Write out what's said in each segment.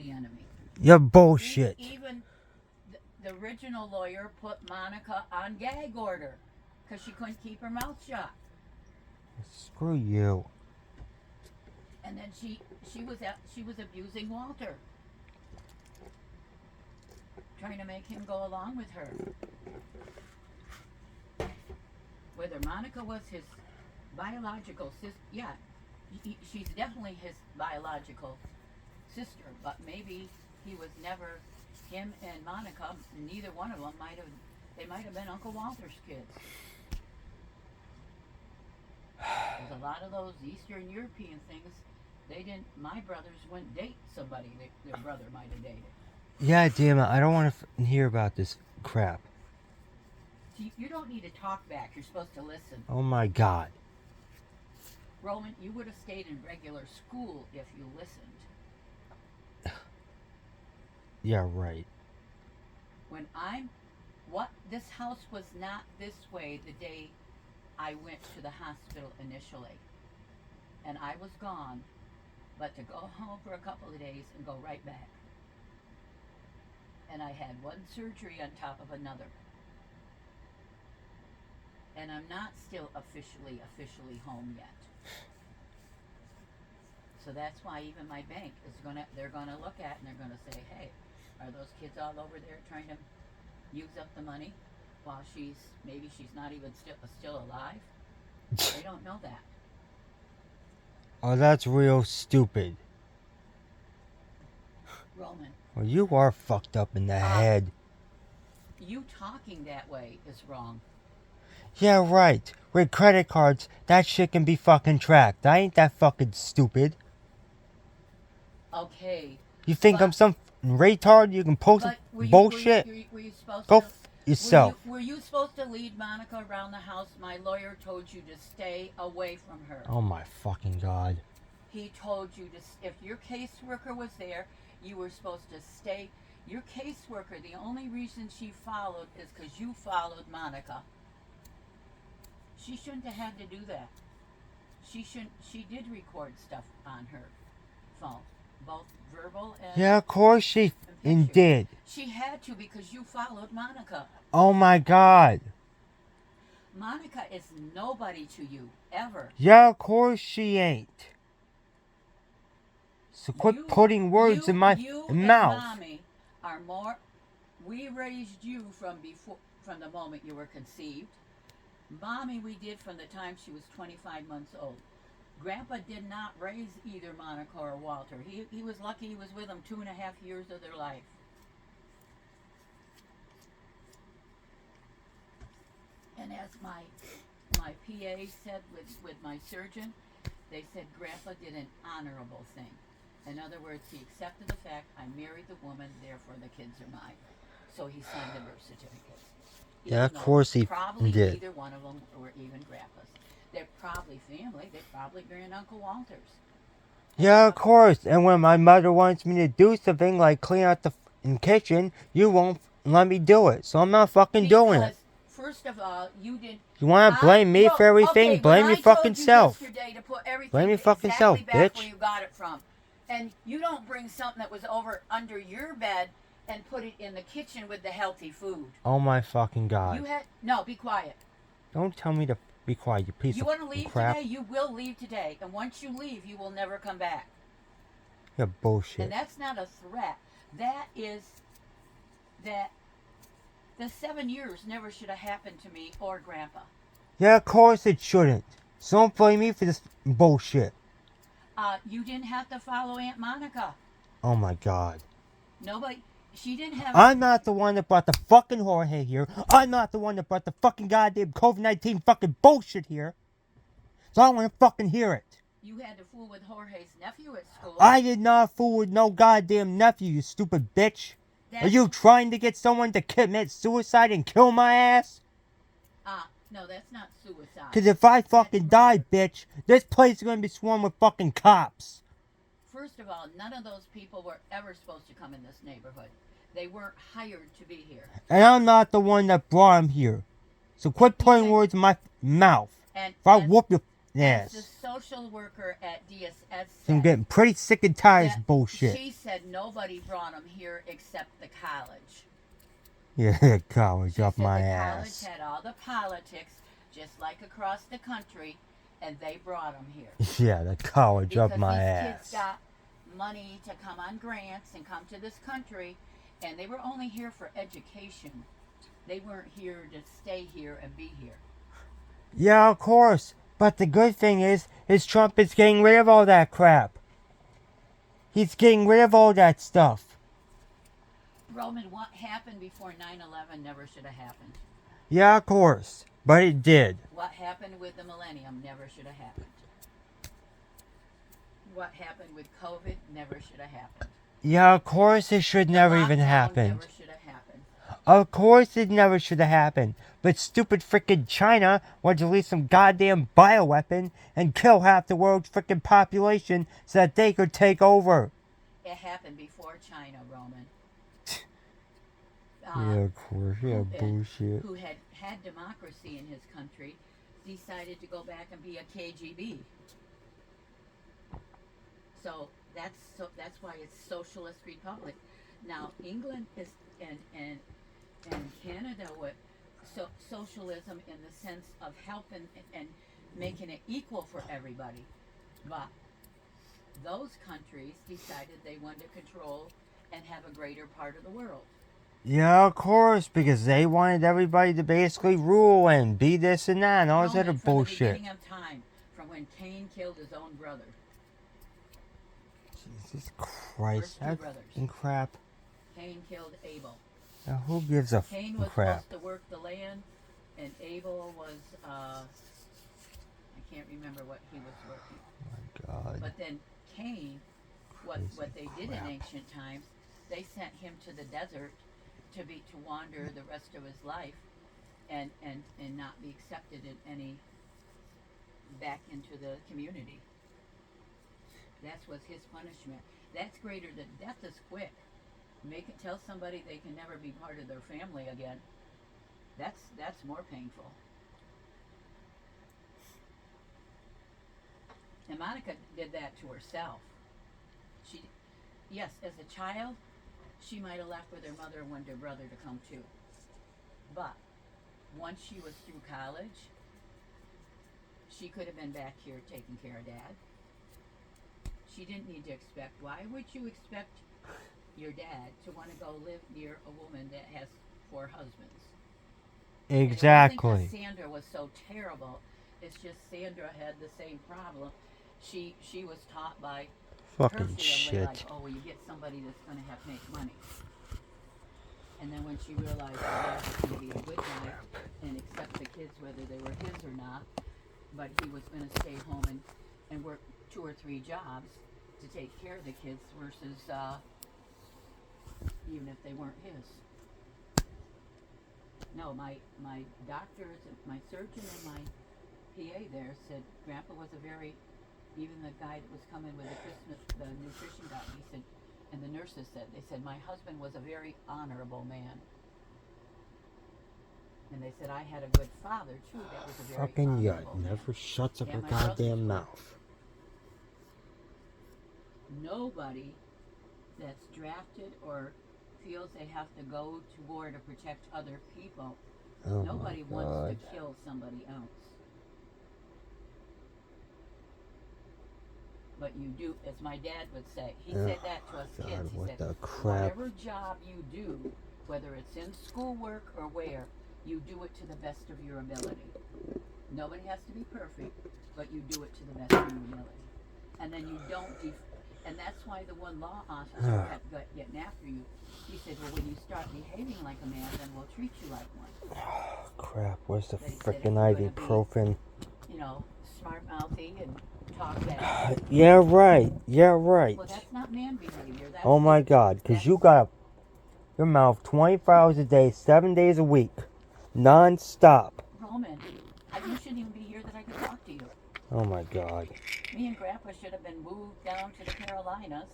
the enemy. You're bullshit. Even the original lawyer put Monica on gag order because she couldn't keep her mouth shut. Screw you. And then she was abusing Walter, trying to make him go along with her. Whether Monica was his biological sister, yeah, she's definitely his biological sister, but maybe he was never, him and Monica, neither one of them they might have been Uncle Walter's kids. There's a lot of those Eastern European things, my brothers wouldn't date somebody their brother might have dated. Yeah, damn it, I don't want to hear about this crap. You don't need to talk back, you're supposed to listen. Oh my God. Roman, you would have stayed in regular school if you listened. Yeah, right. This house was not this way the day I went to the hospital initially. And I was gone, but to go home for a couple of days and go right back. And I had one surgery on top of another. And I'm not still officially home yet. So that's why even my bank they're gonna look at and they're gonna say, hey, are those kids all over there trying to use up the money while maybe she's not even still alive? They don't know that. Oh, that's real stupid. Roman. Well, you are fucked up in the head. You talking that way is wrong. Yeah, right. With credit cards, that shit can be fucking tracked. I ain't that fucking stupid. Okay. You think I'm some retard? You can post bullshit? Were you supposed Go to, yourself. Were you supposed to lead Monica around the house? My lawyer told you to stay away from her. Oh my fucking God. He told you if your caseworker was there, you were supposed to stay. Your caseworker, the only reason she followed is because you followed Monica. She shouldn't have had to do that. She did record stuff on her phone, both verbal and... Yeah, of course she did. She had to because you followed Monica. Oh my God. Monica is nobody to you, ever. Yeah, of course she ain't. So quit putting words in my mouth. You and Mommy are more... We raised you from the moment you were conceived. Mommy we did from the time she was 25 months old. Grandpa did not raise either Monica or Walter. He was lucky he was with them 2.5 years of their life. And as my PA said with my surgeon, they said Grandpa did an honorable thing. In other words, he accepted the fact I married the woman, therefore the kids are mine. So he signed the birth certificate. Yeah, of course he probably did. Neither one of them were even Grandpa's. They're probably family. They're probably grand Uncle Walter's. Yeah, of course. And when my mother wants me to do something like clean out the kitchen, you won't let me do it. So I'm not fucking doing it. First of all, you did. You want to blame me for everything? Okay, blame your fucking self. To put everything Blame your fucking exactly self, back bitch. where you got it from. And you don't bring something that was under your bed and put it in the kitchen with the healthy food. Oh my fucking God. No, be quiet. Don't tell me to be quiet, you piece You of want to leave crap. today? You will leave today. And once you leave, you will never come back. You're bullshit. And that's not a threat. That is that the 7 years never should have happened to me or Grandpa. Yeah, of course it shouldn't. So don't blame me for this bullshit. You didn't have to follow Aunt Monica. Oh my God. Nobody... She didn't have... I'm not the one that brought the fucking Jorge here. I'm not the one that brought the fucking goddamn COVID-19 fucking bullshit here. So I don't want to fucking hear it. You had to fool with Jorge's nephew at school. I did not fool with no goddamn nephew, you stupid bitch. Are you trying to get someone to commit suicide and kill my ass? No, that's not suicide. Because if I fucking die, bitch, this place is going to be swarmed with fucking cops. First of all, none of those people were ever supposed to come in this neighborhood. They weren't hired to be here. And I'm not the one that brought him here. So quit putting words in my mouth. If I whoop your Yes. As the social worker at DSS I'm said, getting pretty sick and tired of that this bullshit. she said nobody brought them here except the college. Yeah, college She up said my the ass. college had all the politics, just like across the country, and they brought them here. Yeah, the college Because up my these ass. kids got money to come on grants and come to this country, and they were only here for education. They weren't here to stay here and be here. Yeah, of course. But the good thing is Trump is getting rid of all that crap. He's getting rid of all that stuff. Roman, what happened before 9/11 never should have happened. Yeah, of course. But it did. What happened with the millennium never should have happened. What happened with COVID never should have happened. Yeah, of course it should never even Lockdown happen. Never should have happened. Of course it never should have happened. But stupid frickin' China wanted to release some goddamn bioweapon and kill half the world's frickin' population so that they could take over. It happened before China, Roman. Yeah, of course. Yeah, bullshit. Who had democracy in his country decided to go back and be a KGB. So that's why it's socialist republic. Now England is and Canada what socialism in the sense of helping and making it equal for everybody. But those countries decided they wanted to control and have a greater part of the world. Yeah, of course, because they wanted everybody to basically rule and be this and that and all this Roman, other from bullshit. the beginning of time, from when Cain killed his own brother. Jesus Christ, First two that brothers. fucking crap. Cain killed Abel. Now, who gives a Cain was crap? supposed to work the land, and Abel was, I can't remember what he was working. Oh my God. But then Cain, what they did in ancient times, they sent him to the desert to wander the rest of his life, and not be accepted in any back into the community. That was his punishment. That's greater than death. Is quick. Tell somebody they can never be part of their family again. That's more painful. And Monica did that to herself. Yes, as a child, she might have left with her mother and wanted her brother to come too. But once she was through college, she could have been back here taking care of Dad. She didn't need to expect. Why would you expect your dad to want to go live near a woman that has 4 husbands? Exactly. And it wasn't 'cause Sandra was so terrible. It's just Sandra had the same problem. She was taught by her Fucking family, shit. like, oh, well, you get somebody that's going to have to make money. And then when she realized that he was going to be a good guy and accept the kids whether they were his or not, but he was going to stay home and work 2 or 3 jobs to take care of the kids versus even if they weren't his. No, my doctors, my surgeon and my PA there said Grandpa was a very, even the guy that was coming with the nutrition guy, he said, and the nurses said, they said, my husband was a very honorable man. And they said I had a good father too, that was a very Fucking honorable yut man. never shuts up Yeah, her my brother's goddamn good. mouth. Nobody that's drafted or feels they have to go to war to protect other people, Oh nobody my wants God. to kill somebody else. But you do, as my dad would say, he Oh said that to us God, kids. He what said, the crap. whatever job you do, whether it's in schoolwork or where, you do it to the best of your ability. Nobody has to be perfect, but you do it to the best of your ability. And then you don't and that's why the one law officer kept getting after you. He said, well, when you start behaving like a man, then we'll treat you like one. Crap, where's the They said if frickin' you're gonna be, ibuprofen? You know, smart-mouthy and talk back. Yeah, right. Yeah, right. Well, that's not man behavior. That's Oh my God, because you got your mouth 24 hours a day, 7 days a week, non-stop. Roman, you shouldn't even be here that I could talk to you. Oh my God. Me and Grandpa should have been moved down to the Carolinas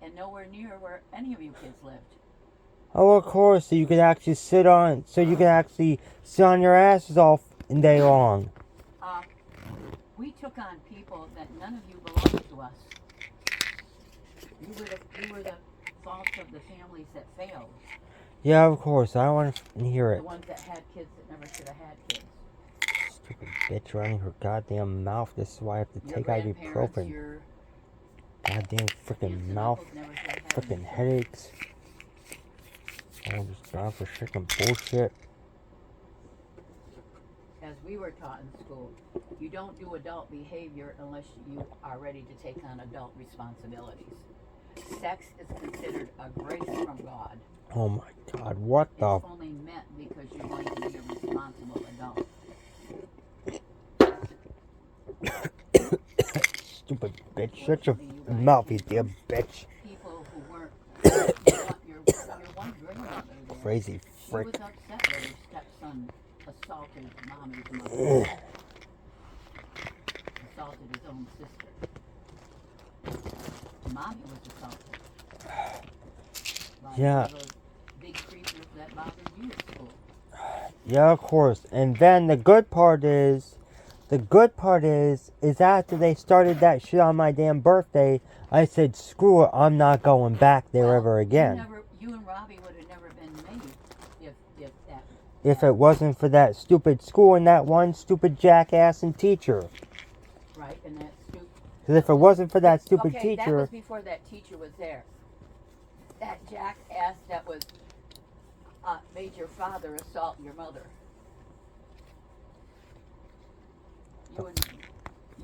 and nowhere near where any of you kids lived. Oh, of course, so you could actually sit on your asses all day long. We took on people that none of you belonged to us. You were the fault of the families that failed. Yeah, of course. I don't want to hear The it. ones that had kids that never should have had kids. Stupid bitch running her goddamn mouth. This is why I have to Your take grandparents, ibuprofen. your Goddamn freaking aunts and mouth. uncles never should have had Freaking any headaches. All this God for freaking bullshit. As we were taught in school, you don't do adult behavior unless you are ready to take on adult responsibilities. Sex is considered a grace from God. Oh my God, what It's the only meant because you're going to be a responsible adult. stupid bitch. Shut your Fortunately, you guys mouth, you came damn from bitch. people who weren't. Your one grandmother there, Crazy she was frick. upset that her stepson assaulted mommy's mother. Assaulted his own sister. Mommy was assaulted by Yeah. one of those big creatures that bothered you at school. Yeah, of course. And then the good part is after they started that shit on my damn birthday, I said, screw it, I'm not going back there ever again. You and Robbie would have never been made if that. If it wasn't for that stupid school and that one stupid jackass and teacher. Right, and that stupid. Because if it wasn't for that stupid Okay, that teacher... was before that teacher was there. That jackass that was made your father assault your mother.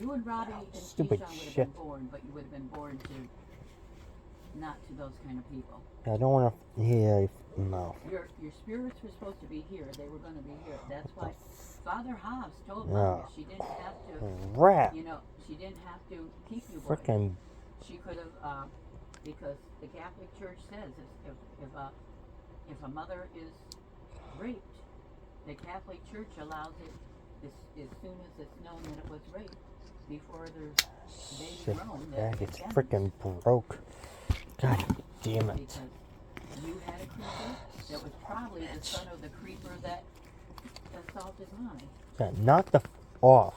You and Robbie and Stupid Keyshawn would have shit. been born, but you would have been born to not to those kind of people. I don't want to hear your mouth. Your spirits were supposed to be here. They were going to be here. That's why Father Hobbs told Yeah. Mom she didn't have to. Rat. She didn't have to keep you boys. Frickin' She could have, because the Catholic Church says if a mother is raped, the Catholic Church allows it as soon as it's known that it was raped, before there's baby shit grown. bag. That It's frickin' broke. God damn it. Because you had a creeper that was probably the son of the creeper that assaulted Mommy. Yeah, knock the off.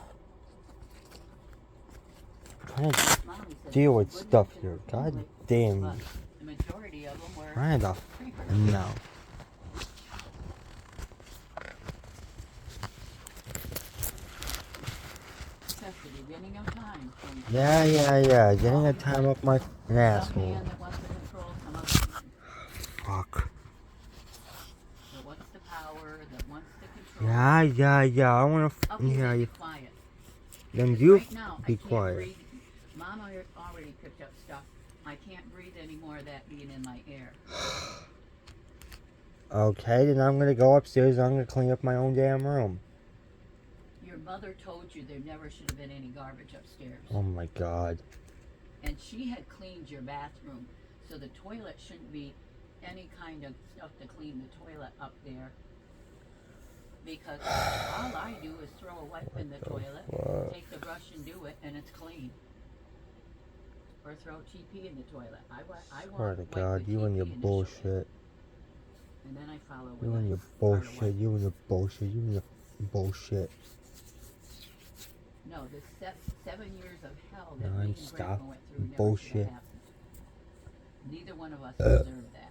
Trying to Mommy said deal there's with a good stuff mix here. of God family, damn. but the majority of them were Trying to... creepers. No. That's the beginning of time. From Yeah. Getting a time up my some asshole. man that wants to control some other man. Fuck. That wants the power, that wants to control. Yeah. I wanna... Okay, Yeah, then be you... quiet. Then Because you right now, I be can't quiet. breathe. Mom already picked up stuff. I can't breathe anymore of that being in my air. Okay, then I'm gonna go upstairs. I'm gonna clean up my own damn room. Your mother told you there never should have been any garbage upstairs. Oh my God. And she had cleaned your bathroom, so the toilet shouldn't be any kind of stuff to clean the toilet up there. Because all I do is throw a wipe in the toilet, fuck? take the brush and do it, and it's clean. Or throw TP in the toilet. I Swear to wipe God, with you and TP your initially, bullshit. And then I follow with You and a your hard bullshit. wipe. You and your bullshit. You and your bullshit. No, the 7 years of hell that me and Non-stop Grandma went through never should bullshit. have happened. Neither one of us deserved that.